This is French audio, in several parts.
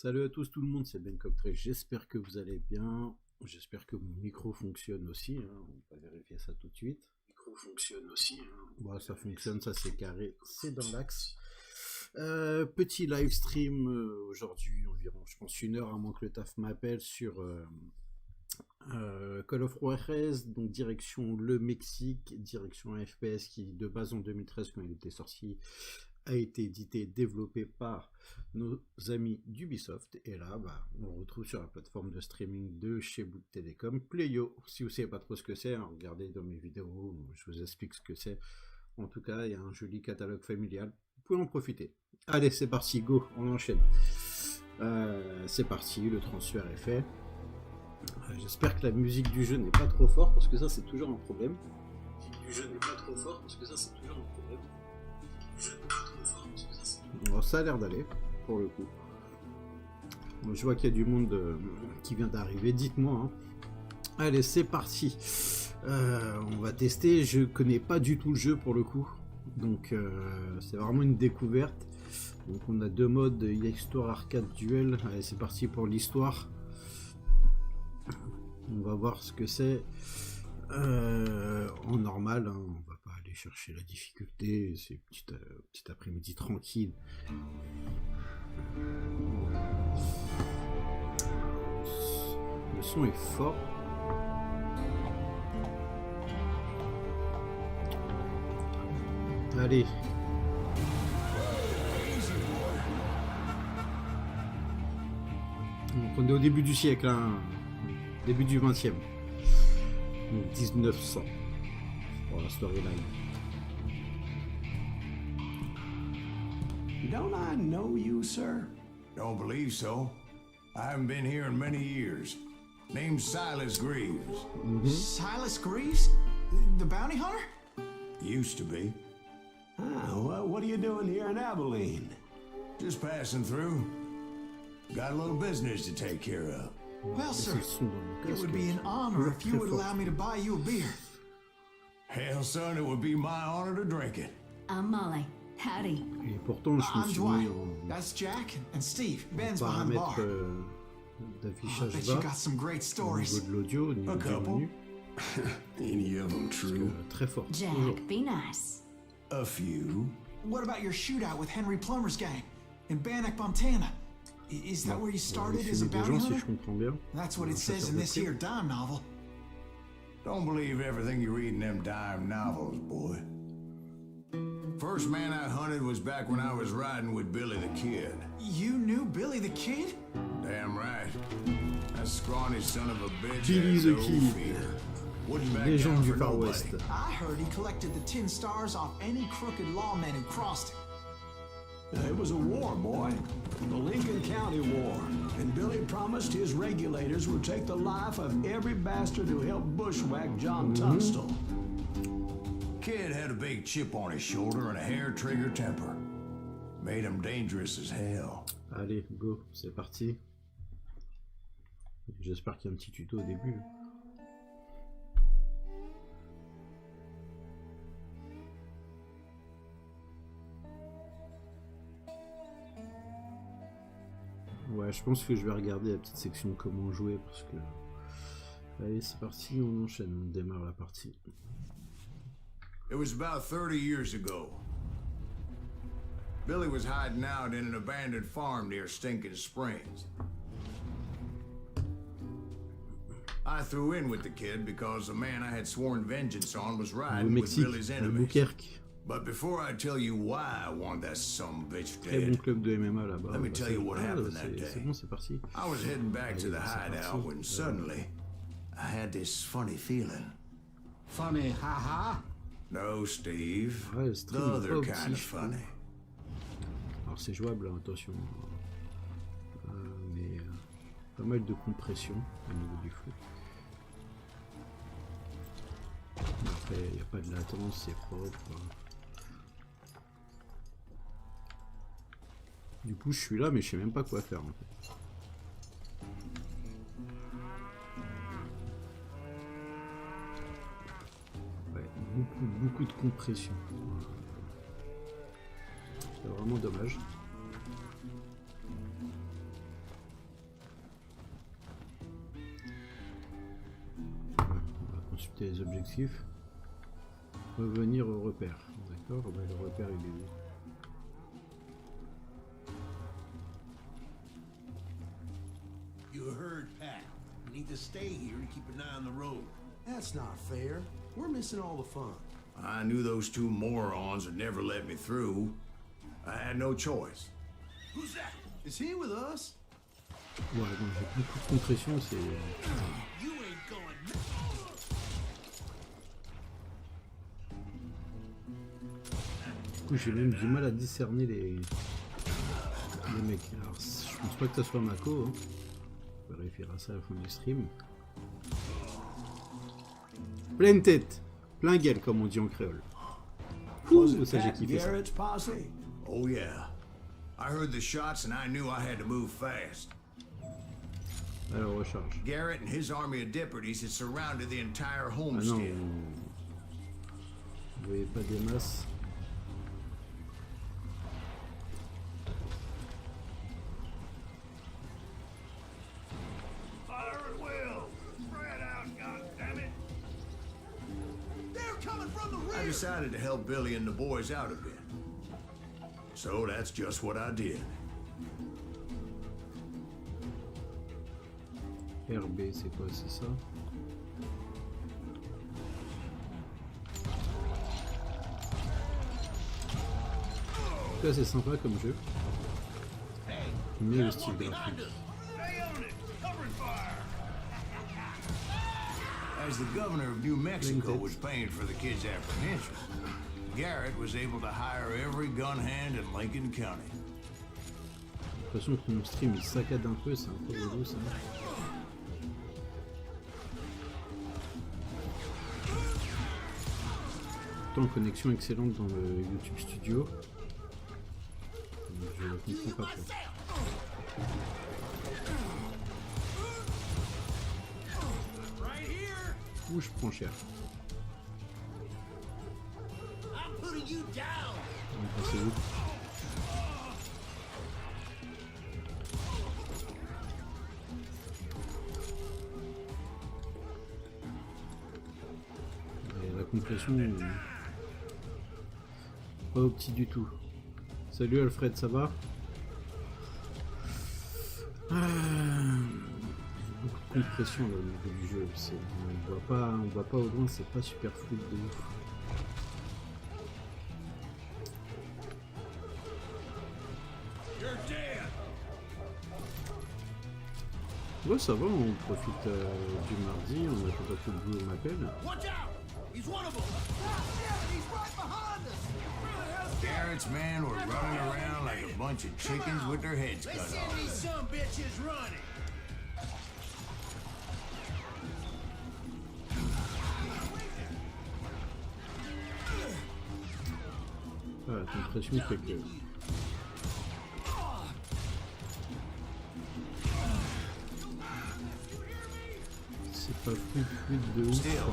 Salut à tous tout le monde, c'est Ben Coctré, j'espère que vous allez bien, j'espère que mon micro fonctionne aussi, hein. On va vérifier ça tout de suite. Le micro fonctionne aussi, hein. Bon, ça fonctionne, ça c'est carré, c'est dans l'axe. Petit live stream aujourd'hui, environ je pense 1 heure à moins que le taf m'appelle sur Call of Juarez, donc direction le Mexique, direction un FPS qui de base en 2013 quand il était sorti a été édité, développé par nos amis d'Ubisoft, et là on le retrouve sur la plateforme de streaming de chez Bouygues Télécom, Pleio. Si vous savez pas trop ce que c'est, hein, regardez dans mes vidéos, je vous explique ce que c'est. En tout cas, il y a un joli catalogue familial, vous pouvez en profiter. Allez, c'est parti, go, on enchaîne. C'est parti, le transfert est fait. J'espère que la musique du jeu n'est pas trop forte, parce que ça c'est toujours un problème. La musique du jeu n'est pas trop forte, parce que ça c'est toujours un problème. Bon, ça a l'air d'aller, pour le coup. Bon, je vois qu'il y a du monde qui vient d'arriver, dites-moi. Hein. Allez, c'est parti. On va tester, je connais pas du tout le jeu pour le coup. Donc c'est vraiment une découverte. Donc on a 2 modes, histoire, arcade, duel. Allez, c'est parti pour l'histoire. On va voir ce que c'est en normal, hein. On va pas aller chercher la difficulté, c'est petit après-midi tranquille. Le son est fort. Allez. Donc on est au début du siècle, hein. Début du 20e. 1900 pour la storyline. Don't I know you, sir? Don't believe so. I haven't been here in many years. Name's Silas Greaves. Silas Greaves? The bounty hunter? Used to be. Ah, well, what are you doing here in Abilene? Just passing through. Got a little business to take care of. Well, sir, it would be an honor if you would allow me to buy you a beer. Hell, son, it would be my honor to drink it. I'm Molly. Howdy. Et pourtant, je me I'm suis Dwight. mis en That's Jack and Steve. Ben's behind the bar. paramètre I d'affichage bet you bas got some great au stories. niveau de l'audio, au niveau A du couple. menu. Any of them Parce true? que, très fort. Toujours. Jack, be nice. A few. What about your shootout with Henry Plummer's gang in Bannock, Montana? Is that where you started as a Filmer des bounty gens, si hunter? je comprends bien. That's what it Un says chasseur in de this primes. here dime novel. Don't believe everything you read in them dime novels, boy. First man I hunted was back when I was riding with Billy the Kid. You knew Billy the Kid? Damn right. That scrawny son of a bitch Billy had the no Kid. fear. Wouldn't back Légende down du for Far nobody. West. I heard he collected the 10 stars off any crooked lawmen who crossed it. It was a war, boy. The Lincoln County War. And Billy promised his regulators would take the life of every bastard who helped bushwhack John Tunstall. Kid had a big chip on his shoulder and a hair-trigger temper. Made him dangerous as hell. Allez, go, c'est parti. J'espère qu'il y a un petit tuto au début. Ouais, je pense que je vais regarder la petite section comment jouer parce que... Allez, c'est parti, on enchaîne, on démarre la partie. It was about 30 years ago. Billy was hiding out in an abandoned farm near Stinking Springs. I threw in with the kid because the man I had sworn vengeance on was Au riding with Mexique, Billy's à enemies. Albuquerque. But before I tell you why I want that sumbitch Très bon dead, club de MMA là-bas. Let me tell you what happened that C'est day. bon, c'est parti. I was heading back to the Allez, c'est hideout parti. when suddenly I had this funny feeling. Funny, haha. No, Steve. Ouais, le The stream est pas other kind optif, of funny. Alors c'est jouable, hein, attention. Mais pas mal de compression au niveau du flou. Après, il n'y a pas de latence, c'est propre. Du coup, je suis là, mais je sais même pas quoi faire en fait. Ouais, beaucoup de compression. C'est vraiment dommage. C'était les objectifs. Revenir au repère. D'accord, bah, le repère il est où? You heard Pat. We need to stay here to keep an eye on the road. That's not fair. We're missing all the fun. I knew those two morons would never let me through. I had no choice. Who's that? Is he with us? Ouais, donc j'ai beaucoup de compression, c'est... You ain't going. Du coup, j'ai même du mal à discerner les mecs. Alors, je pense pas que ça soit Mako. Hein. On vérifiera ça à la fin du stream. Pleine tête, plein gueule, comme on dit en créole. Ouh, ça j'ai kiffé ça. Garrett's posse? Oh yeah. I heard the shots and I knew I had to move fast. Alors, recharge. Garrett and his army of deputies had surrounded the entire Ah non, homestead. vous voyez pas des masses. Fire at will! Spread out, goddammit! They're coming from the I rear. decided to help Billy and the boys out a bit. So that's just what I did. RB, c'est quoi, c'est ça? En tout cas, c'est sympa comme jeu. Mais le style graphique. Stay on it! Cover fire! As the governor of New Mexico was paying for the kid's apprehension, Garrett was able to hire every gun hand in Lincoln County. J'ai l'impression que mon stream il saccade un peu, c'est un peu relou ça. Pourtant, connexion excellente dans le YouTube Studio. Je ne comprends pas quoi. Où je prends cher. I'm putting you down. On va passer vite. Et la compression pas opti du tout. Salut Alfred, ça va? Beaucoup de compression là, au niveau du jeu. On voit pas au loin, c'est pas super fluide de ouf. Ouais, ça va, on profite du mardi, on a pas tout le boulot m'appelle. Watch out! He's one of them. He's right behind us. Garrett's men were running around like a bunch of chickens with their heads cut Listen, off. these some bitches running. Ah, la compression fait que... C'est pas fluide de ouf. Still,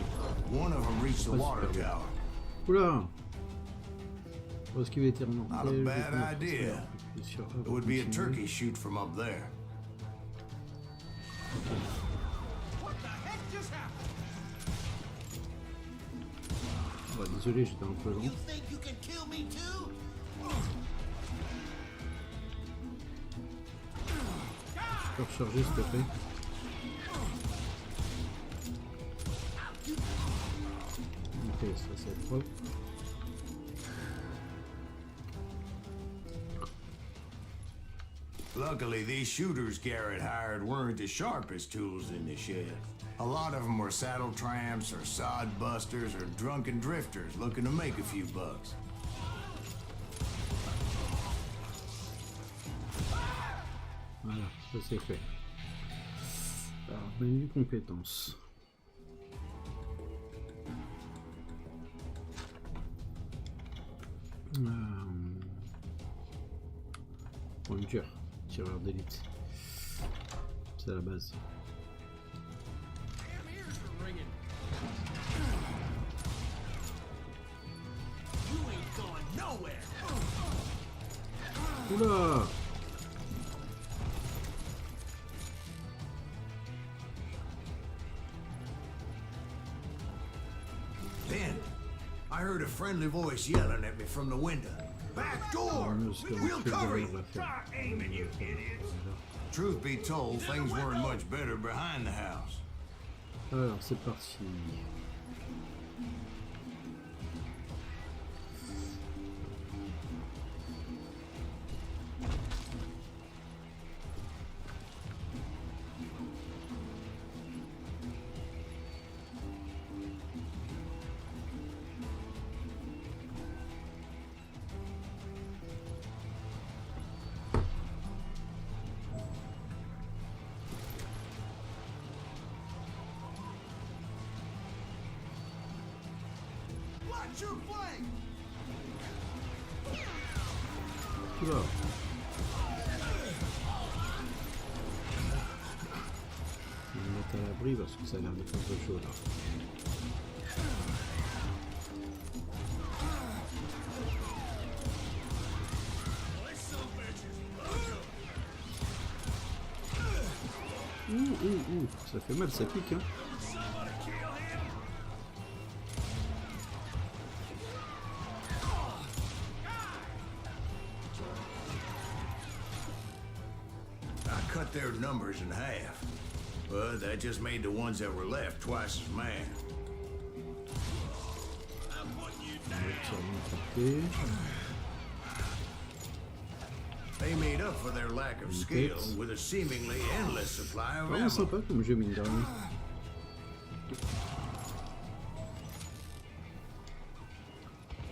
one of them reached the water tower. Oula! Où est-ce qu'il va être non? Not a bad idea. It would be a turkey shoot from up there. What the heck just happened? Bah, désolé, j'étais un peu lent. You think you can kill me too? Je peux recharger s'il te plaît. Ok, ça c'est propre. Luckily, these shooters Garrett hired weren't the sharpest tools in the shed. A lot of them were saddle tramps or sod busters or drunken drifters looking to make a few bucks. Voilà, ça c'est fait. Alors, menu compétences. Ranger, tireur d'élite. C'est à la base. Oula! I heard a friendly voice yelling at me from the window. Back door! We'll cover you! Start aiming, you idiots! Truth be told, things weren't much better behind the house. Alors c'est parti. Watch your flank! Oula. On va me mettre à l'abri parce que ça a l'air d'être un peu chaud là. Ouh, ça fait mal, ça pique hein. Cut their numbers in half, but that just made the ones that were left twice as mad. They made up for their lack of skill with a seemingly endless supply of Vraiment ammo. sympa comme jeu mine de rien.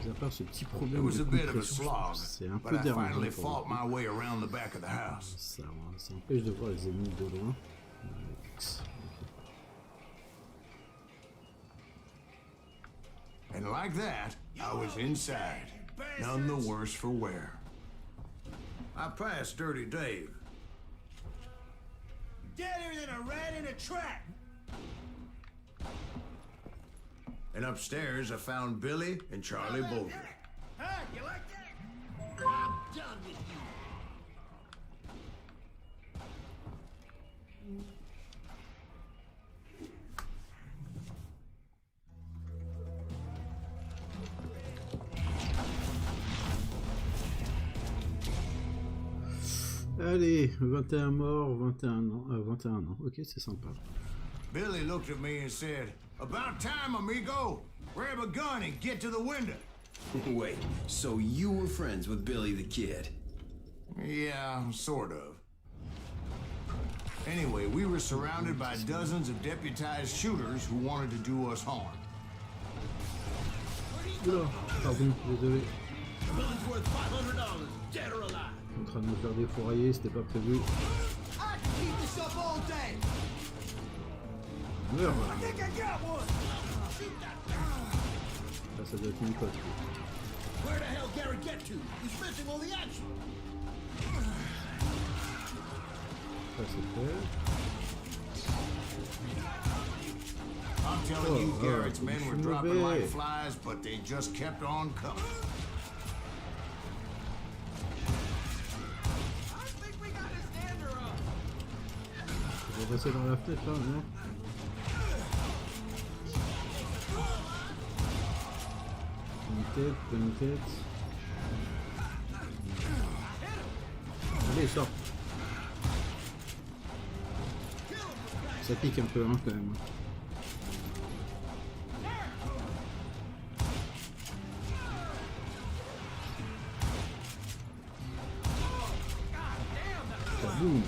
À part ce petit It problème was de a bit of a compression, slog, c'est un but peu I dérangeant finally pour fought le coup. my way around the back of the house. Ça empêche de voir les ennemis de loin. And like that, I was inside, none the worse for wear. I passed Dirty Dave. Deader than a rat in a trap! And upstairs I found Billy and Charlie Bolger. Huh? You like that? I'm done with you. Allez, 21 morts, 21 ans. 21 ans, ok, c'est sympa. Billy looked at me and said, "About time, amigo. Grab a gun and get to the window." Wait, so you were friends with Billy the Kid? Yeah, sort of. Anyway, we were surrounded by dozens of deputized shooters who wanted to do us harm. Oula, pardon, désolé. Billy's worth $500, dead or alive. En train de me faire défourailler, c'était pas prévu. I can keep this up all day. Meurs. I think I got one. Shoot that. Là, ça doit être mon pote. Where the hell Gary get to? He's missing all the action. Ça c'est fait. I'm telling you, Oh, Garrett's men were dropping like mauvais. flies, but they just kept on coming. I think we got his dander up. Je vais passer dans la fenêtre là, non? Plein de tête. Allez, sors. Ça pique un peu, hein, quand même. Boum.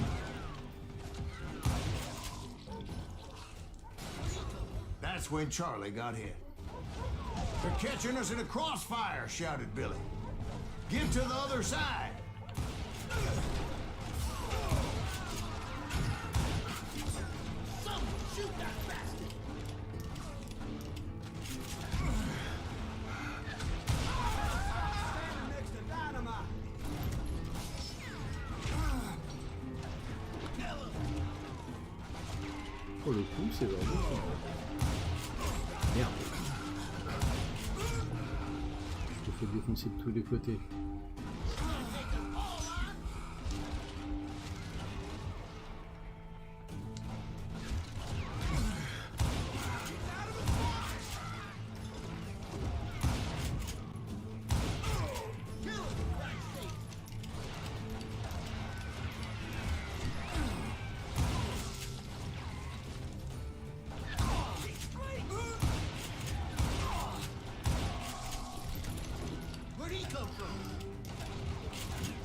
That's when Charlie got hit. "They're catching us in a crossfire," shouted Billy. "Get to the other side." Someone shoot that bastard. Standing next to dynamite. Pour le coup, c'est vraiment... Merde. Je te fais défoncer de tous les côtés.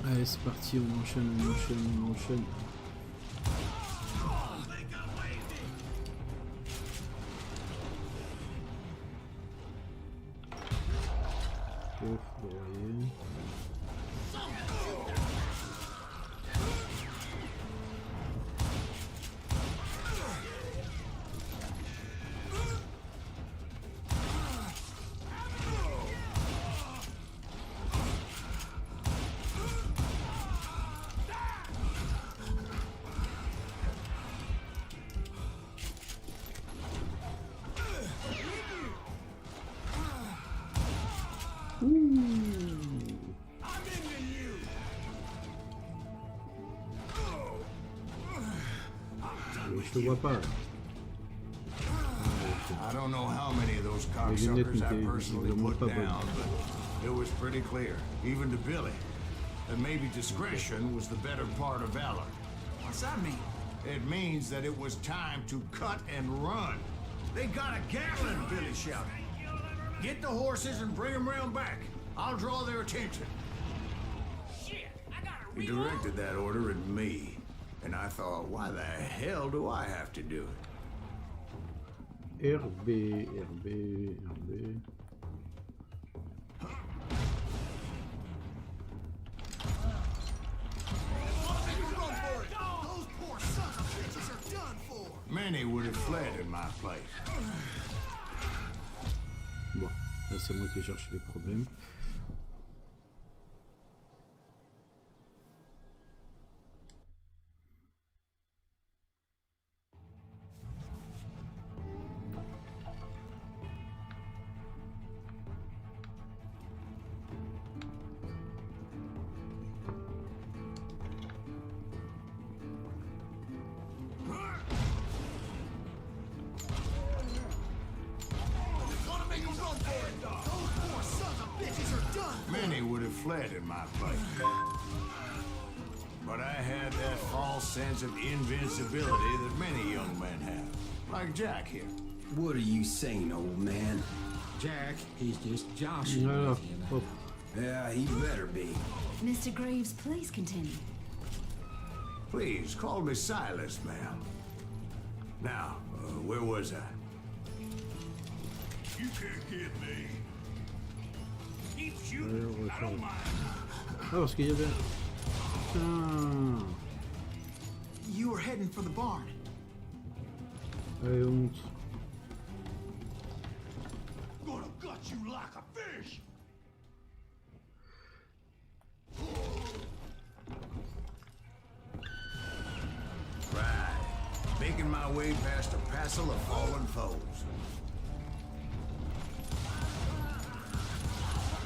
Allez, c'est parti, on enchaîne, on enchaîne, on enchaîne. Ok, faut broyer. Je te vois pas. I don't know how many of those cocksuckers I personally put down, but it was pretty clear, even to Billy, that maybe discretion was the better part of valor. What's that mean? It means that it was time to cut and run. They got a Gatlin, Billy shouted. Get the horses and bring them round back. I'll draw their attention. He directed that order at me, and I thought, why the hell do I have to do it? RB, RB, RB. Many would have fled in my place. Bon, là c'est moi qui cherche les problèmes. Many would have fled in my place. But I had that false sense of invincibility that many young men have. Like Jack here. What are you saying, old man? Jack, he's just joshing Voilà. with you now. Hop. Yeah, he better be. Mr. Graves, please continue. Please, call me Silas, ma'am. Now, where was I? You can't get me. Keep shooting. I don't mind. Ah, parce qu'il y avait... Putain. You were heading for the barn. Allez, on monte. Gonna gut you like a fish. Right. Making my way past a passel of fallen foes.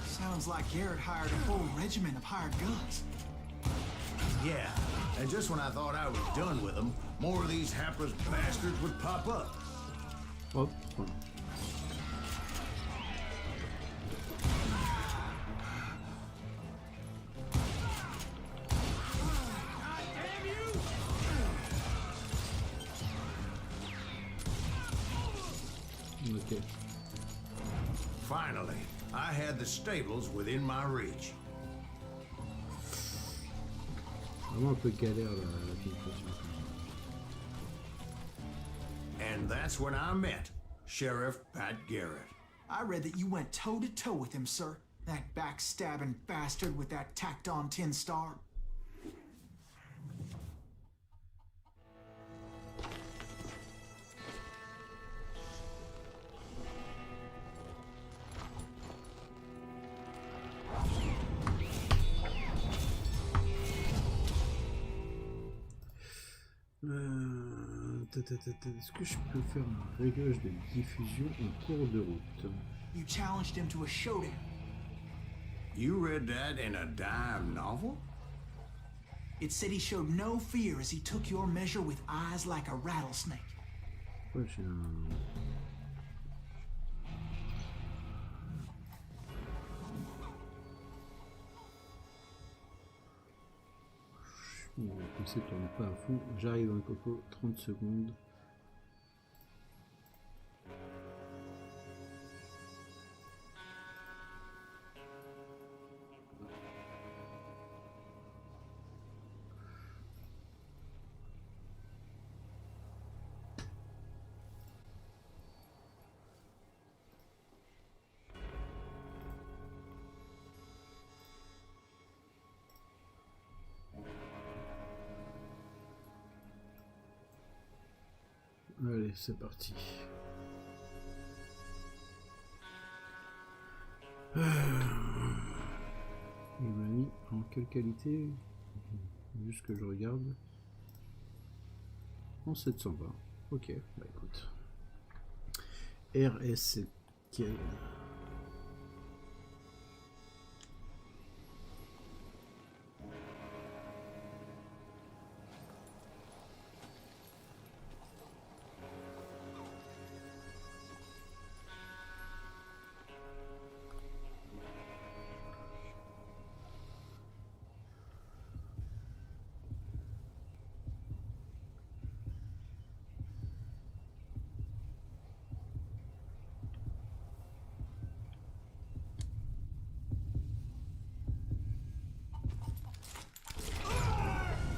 Sounds like Garrett hired a whole regiment of hired guns. Yeah, and just when I thought I was done with them, more of these hapless bastards would pop up. Hop. Voilà. Ok. Finally, I had the stables within my reach. Vraiment un peu galère la filtration. And that's when I met Sheriff Pat Garrett. I read that you went toe-to-toe with him, sir. That backstabbing bastard with that tacked-on tin star. Est-ce que je peux faire un réglage de diffusion en cours de route? You challenged him to a showdown. You read that in a dime novel? It said he showed no fear as he took your measure with eyes like a rattlesnake. Ouais, j'ai un... Bon, comme ça, tourne pas à fond. J'arrive dans le coco, 30 secondes. Allez, c'est parti. Il m'a mis en quelle qualité? Juste que je regarde. En 720. Ok, bah écoute. RS, c'est quel?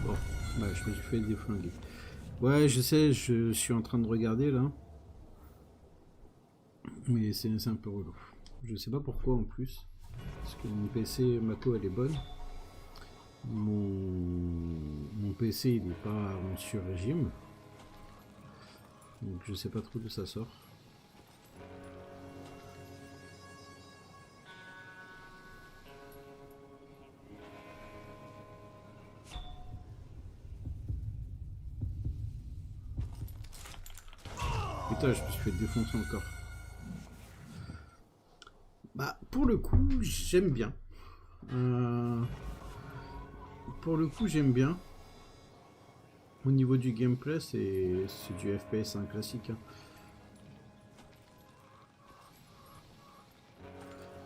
Bon, bah, je me suis fait déflinguer. Ouais, je sais, je suis en train de regarder là. Mais c'est un peu relou. Je sais pas pourquoi en plus. Parce que mon PC, Maco, elle est bonne. Mon PC, il n'est pas en sur-régime. Donc je sais pas trop d'où ça sort. Putain, je me suis fait défoncer encore. Bah, pour le coup, j'aime bien. Pour le coup, j'aime bien. Au niveau du gameplay, c'est du FPS hein, classique. Hein.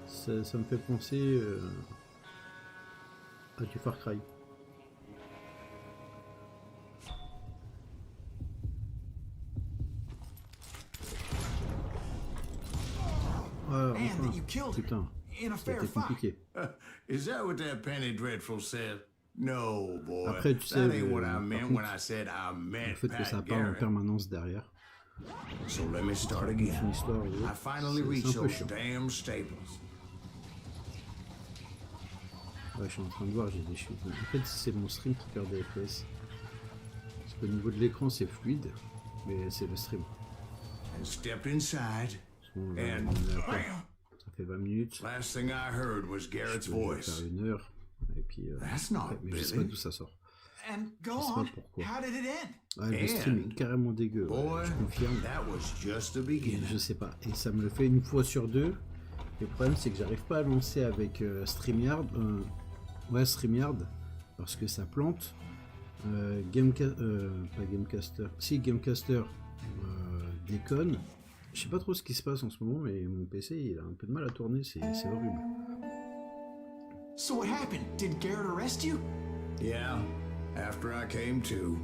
Ça me fait penser à du Far Cry. Ah, enfin, putain, c'était compliqué. Is that what that penny dreadful said? No, boy. Après, tu sais, that ain't what I meant when I said I le met fait que ça Pat parle en Garrett. permanence derrière. So let me start again. Une histoire et I autres, finally c'est reached un peu those chiant. damn staples. Ouais, je suis en train de voir, j'ai des chutes. En fait, c'est mon stream qui perd des FPS. Parce qu'au niveau de l'écran, c'est fluide, mais c'est le stream. And stepped inside. Bon, là, And on est à quoi? bam! Ça fait 20 minutes. Last thing I heard was Je Garrett's peux voice. faire 1 heure. Et puis, That's not après, mais je sais pas Billy. d'où ça sort. And go Je sais pas on. pourquoi. How did it end? Ah, le stream est carrément dégueu. Ouais, Boy, je confirme. that was just the Et beginning. je sais pas. Et ça me le fait une fois sur deux. Le problème, c'est que j'arrive pas à lancer avec StreamYard. Ouais, StreamYard. Parce que ça plante. Pas Gamecaster. Si, Gamecaster déconne. Je sais pas trop ce qui se passe en ce moment, mais mon PC il a un peu de mal à tourner, c'est horrible. So what happened? Did Garrett arrest you? Yeah, after I came to,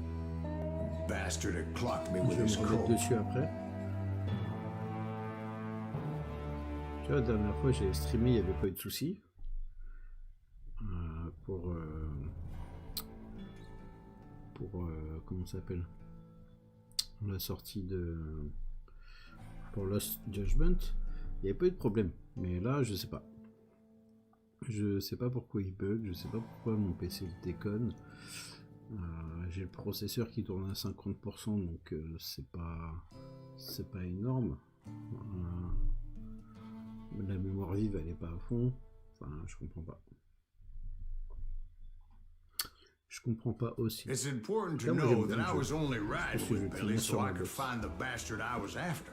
bastard had clocked me Je with vais his me remettre crow. dessus après. Tu vois, la dernière fois j'ai streamé, il n'y avait pas eu de soucis. Comment ça s'appelle, la sortie de pour Lost Judgment, il n'y avait pas eu de problème, mais là je sais pas pourquoi il bug, je sais pas pourquoi mon PC déconne. J'ai le processeur qui tourne à 50%, donc c'est pas énorme. La mémoire vive elle est pas à fond, enfin je comprends pas. Je comprends pas aussi. It's important to Comme know j'aime that bien I le was jeu. only Je riding pense que je with vais Billy finir so sur I la could box. find the bastard I was after.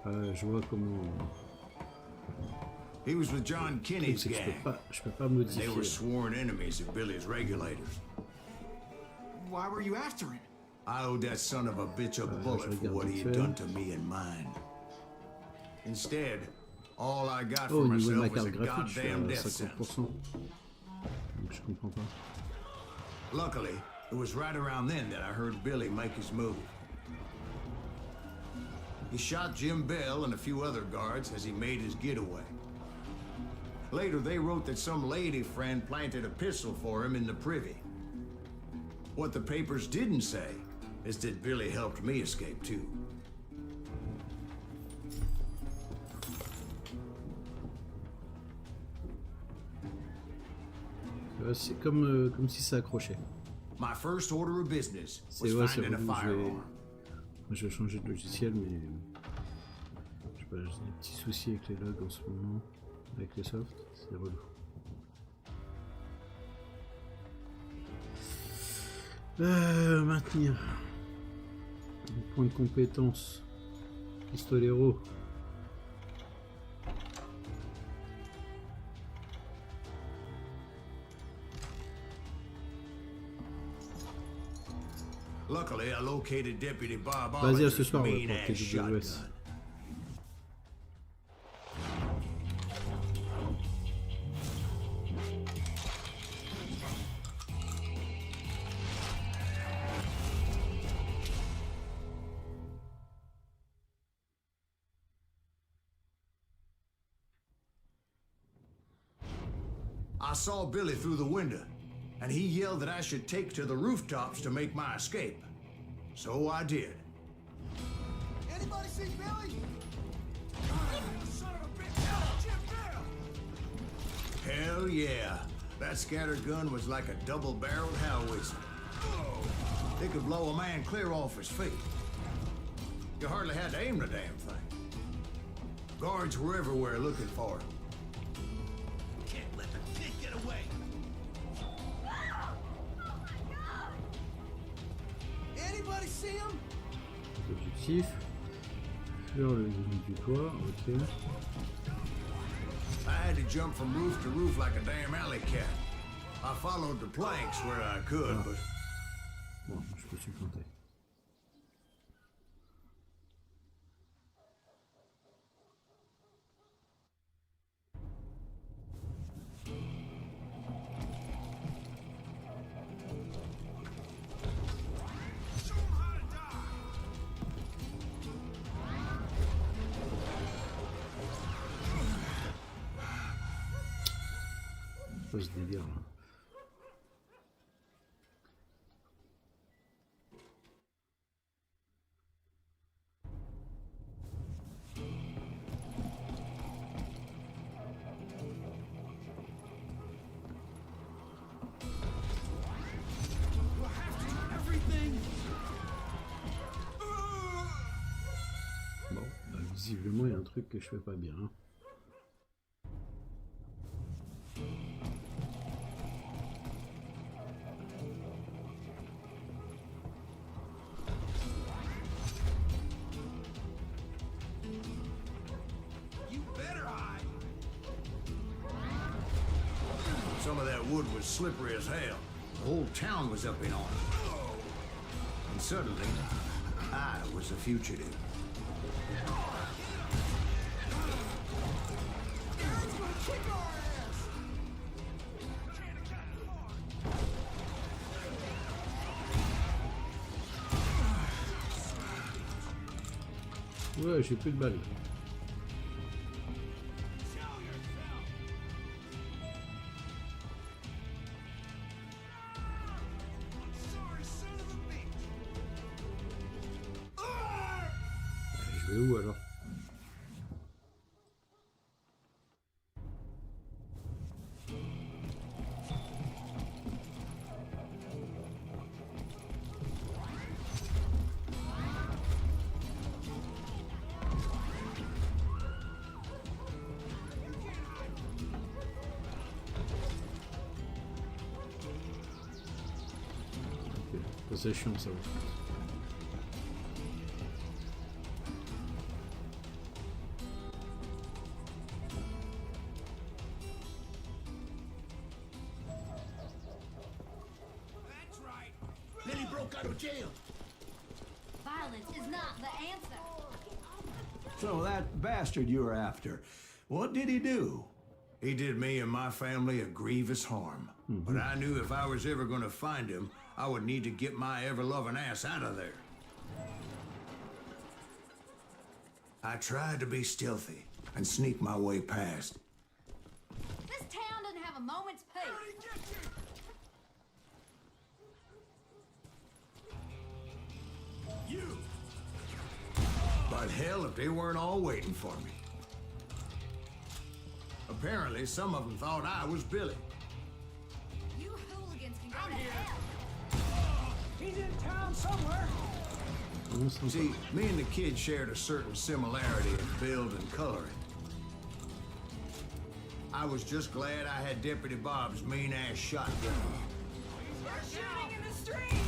Je vois comment. He was with John Kinney's C'est que gang. je peux pas They modifier. were sworn enemies of Billy's regulators. Why were you after him? I owed that son of a bitch a je bullet for regarde what he vite had fait. done to me and mine. Instead, all I got Oh, for au niveau de ma myself was a carte graphique, je suis goddamn à death sentence. 50%. Donc je comprends pas. Luckily, it was right around then that I heard Billy make his move. He shot Jim Bell and a few other guards as he made his getaway. Later, they wrote that some lady friend planted a pistol for him in the privy. What the papers didn't say is that Billy helped me escape too. C'est comme si ça accrochait. My first order of business C'est was ouais, c'est finding a relou. firearm. Je vais changer de logiciel, mais je sais pas, j'ai des petits soucis avec les logs en ce moment, avec les softs, c'est relou. Maintenir. Point de compétence. Pistolero. Luckily, I located Deputy Bob Vas-y, à ce Oliver's soir, on va mean-ass porter du shotgun. Juarez. I saw Billy through the window, and he yelled that I should take to the rooftops to make my escape. So I did. Anybody see Billy? Son of a bitch! Jim Bell! Hell yeah. That scatter gun was like a double-barreled howitzer. It could blow a man clear off his feet. You hardly had to aim the damn thing. Guards were everywhere looking for him. Can't let the kid get away. Anybody see him? Objectif. Fuir le limite du toit, ok. I had to jump from roof to roof like a damn alley cat. I followed the planks where I could, but Bon, je me suis planté. Pas ce délire là. Bon, bah, visiblement il y a un truc que je fais pas bien. some of that wood was slippery as hell. The whole town was up in arms. And suddenly, I was a fugitive. Ouais, j'ai plus de balles. Je vais où alors? C'est chiant ça. That's right. Billy broke out of jail. Violence is not the answer. So that bastard you were after, what did he do? He did me and my family a grievous harm. But I knew if I was ever going to find him, I would need to get my ever-loving ass out of there. I tried to be stealthy and sneak my way past. This town doesn't have a moment's peace. You. But hell, if they weren't all waiting for me. Apparently, some of them thought I was Billy. You hooligans can go to hell. He's in town somewhere. See, me and the kid shared a certain similarity in build and coloring. I was just glad I had Deputy Bob's mean-ass shotgun. They're shooting in the street.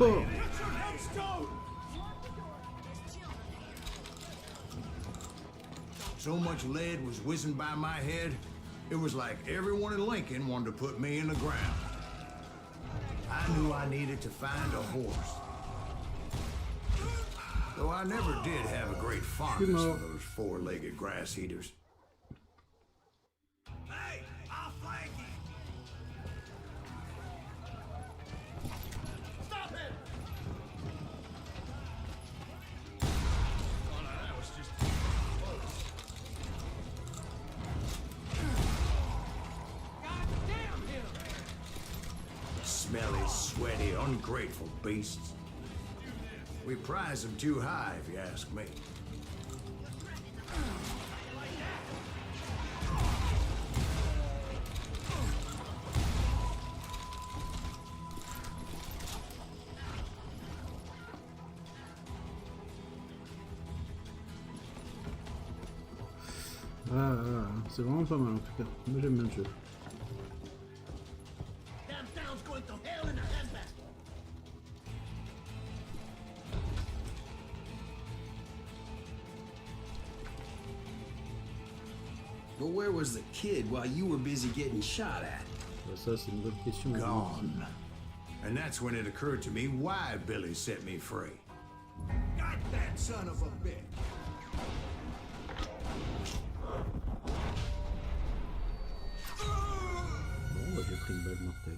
Oh. It's your headstone. So much lead was whizzing by my head, it was like everyone in Lincoln wanted to put me in the ground. I knew I needed to find a horse. Though I never did have a great fondness for those four-legged grass eaters. Hey, I'll flank you. Stop it! Oh, no, that was just close. God damn him! Smelly, sweaty, ungrateful beasts. We prize them too high, if you ask me. C'est vraiment pas mal en tout cas. Moi j'aime bien le jeu. Damn town's going to hell in a handbasket. But where was the kid while you were busy getting shot at? Ça c'est une bonne question. Gone. And that's when it occurred to me why Billy set me free. Got that son of a bitch. Bon, bah, j'ai pris une balle mortelle.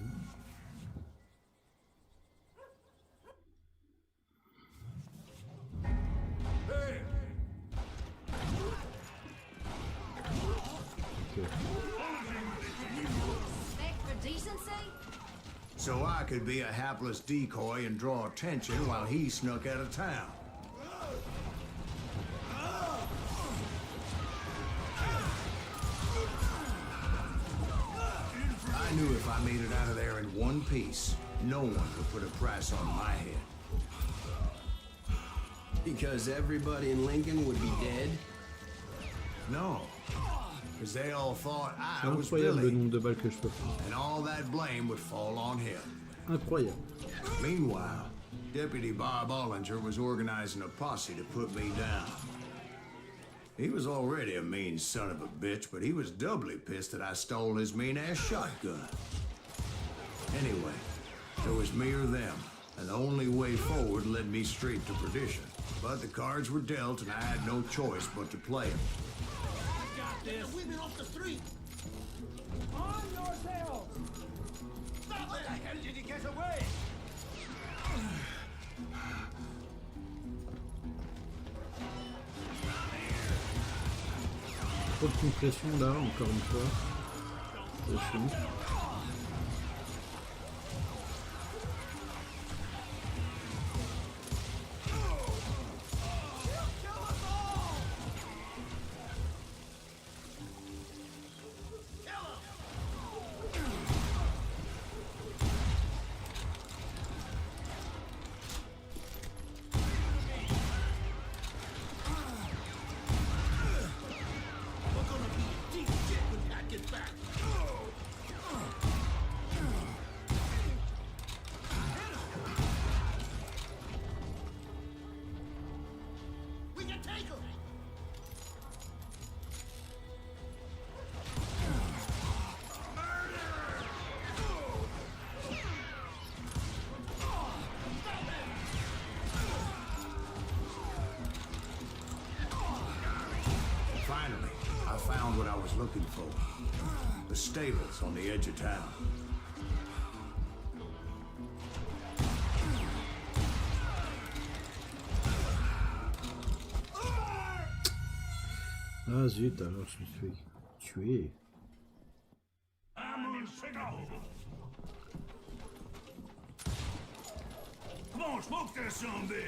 Respect for decency? So I could be a hapless decoy and draw attention while he snuck out of town. I knew if I made it out of there in one piece, no one could put a price on my head. Because everybody in Lincoln would be dead? No, because they all thought C'est I was incroyable le Billy, nombre de balles que je peux prendre. and all that blame would fall on him. Incroyable. Meanwhile, Deputy Bob Ollinger was organizing a posse to put me down. He was already a mean son of a bitch, but he was doubly pissed that I stole his mean-ass shotgun. Anyway, it was me or them, and the only way forward led me straight to perdition. But the cards were dealt, and I had no choice but to play them. Got this. The women off the street. On yourselves. Stop it. How the hell did he get away? Trop de compression là, encore une fois. C'est chiant. We're gonna be in deep shit when Pat gets back. We can take him. Finally, I found what I was looking for. The stables on the edge of town. Ah zut, alors je me suis fait tuer. Come on, smoke that some bitch.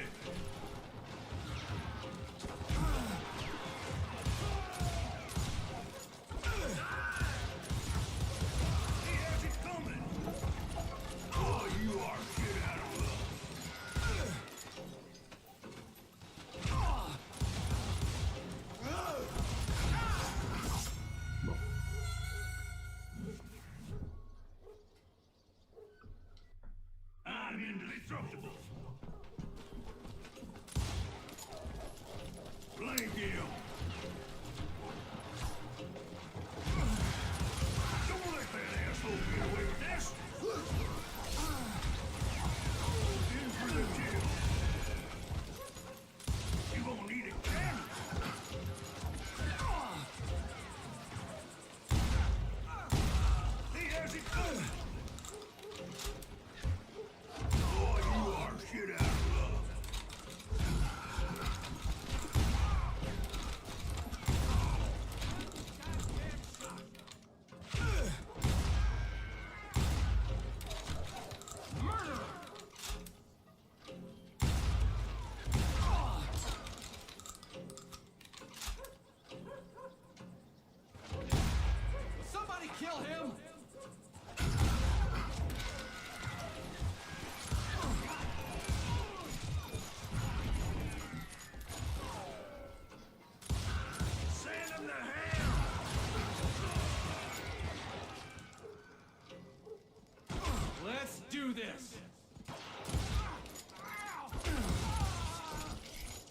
He has it coming. Blank him. Don't let that asshole get away with this. In for the kill. You gonna need it, Ken? He has it good. Oh, you are shit out of luck. Somebody kill him! Send him to hell. Let's do this!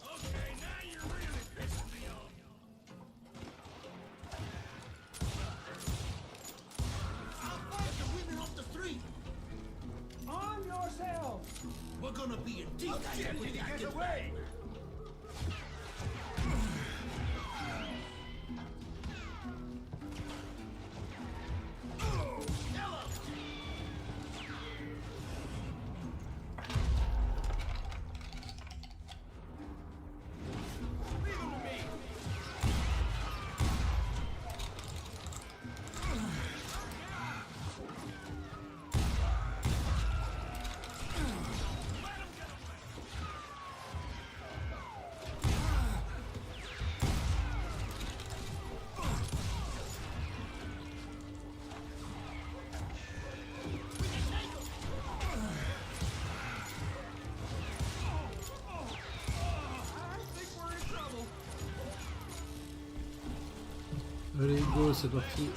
Okay, now you're really pissing me off. I'll fight the women off the street. Arm yourselves! We're gonna be in deep shit when he gets away. Allez, go, c'est parti.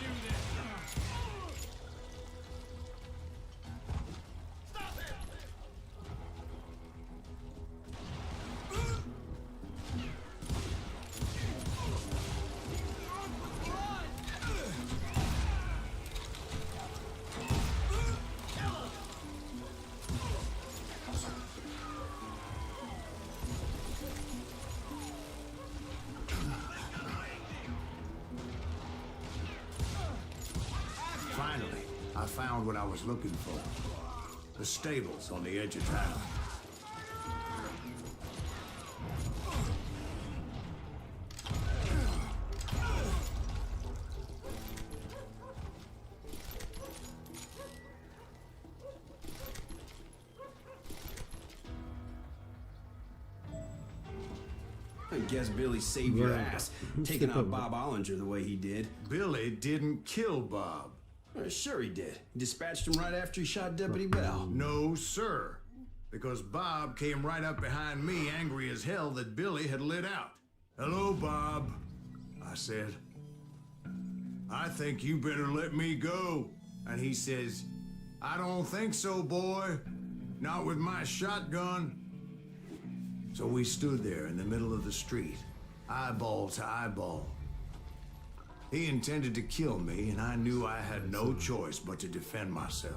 Finally, I found what I was looking for. The stables on the edge of town. I guess Billy saved your ass, taking out Bob Ollinger the way he did. Billy didn't kill Bob. Sure he did. He dispatched him right after he shot Deputy Bell. No, sir. Because Bob came right up behind me, angry as hell that Billy had lit out. Hello, Bob, I said. I think you better let me go. And he says, I don't think so, boy. Not with my shotgun. So we stood there in the middle of the street, eyeball to eyeball. He intended to kill me, and I knew I had no choice but to defend myself.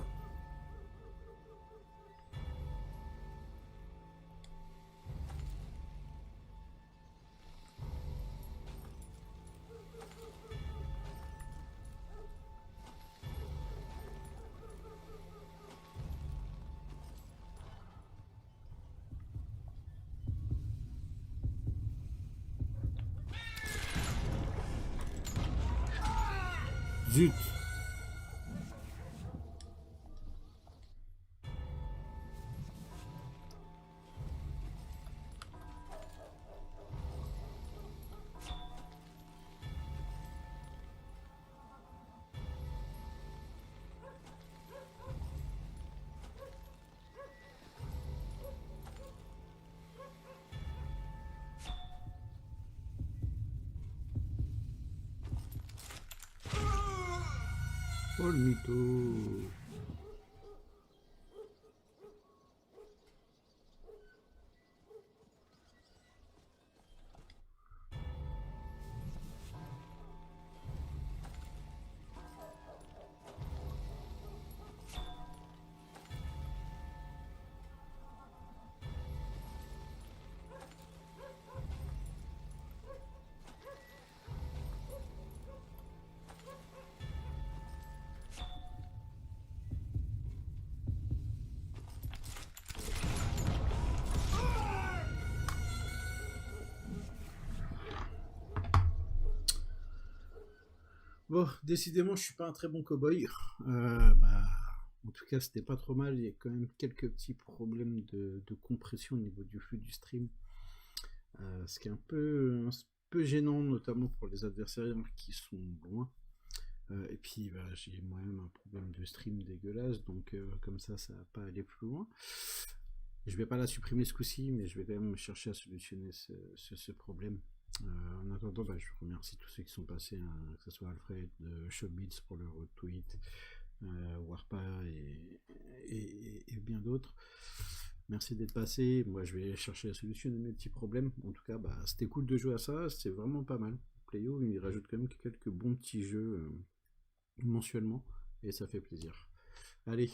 Zut. Oh le mytho. Bon, décidément, je suis pas un très bon cow-boy. En tout cas, c'était pas trop mal. Il y a quand même quelques petits problèmes de compression au niveau du flux du stream. Ce qui est un peu gênant, notamment pour les adversaires qui sont loin. Et puis, j'ai moi-même un problème de stream dégueulasse. Donc, comme ça va pas aller plus loin. Je vais pas la supprimer ce coup-ci, mais je vais quand même chercher à solutionner ce problème. En attendant, je remercie tous ceux qui sont passés, hein, que ce soit Alfred, Showbiz pour le retweet, Warpa et bien d'autres. Merci d'être passé. Moi, je vais chercher à solutionner mes petits problèmes. En tout cas, c'était cool de jouer à ça. C'est vraiment pas mal. Pleio, il rajoute quand même quelques bons petits jeux mensuellement et ça fait plaisir. Allez.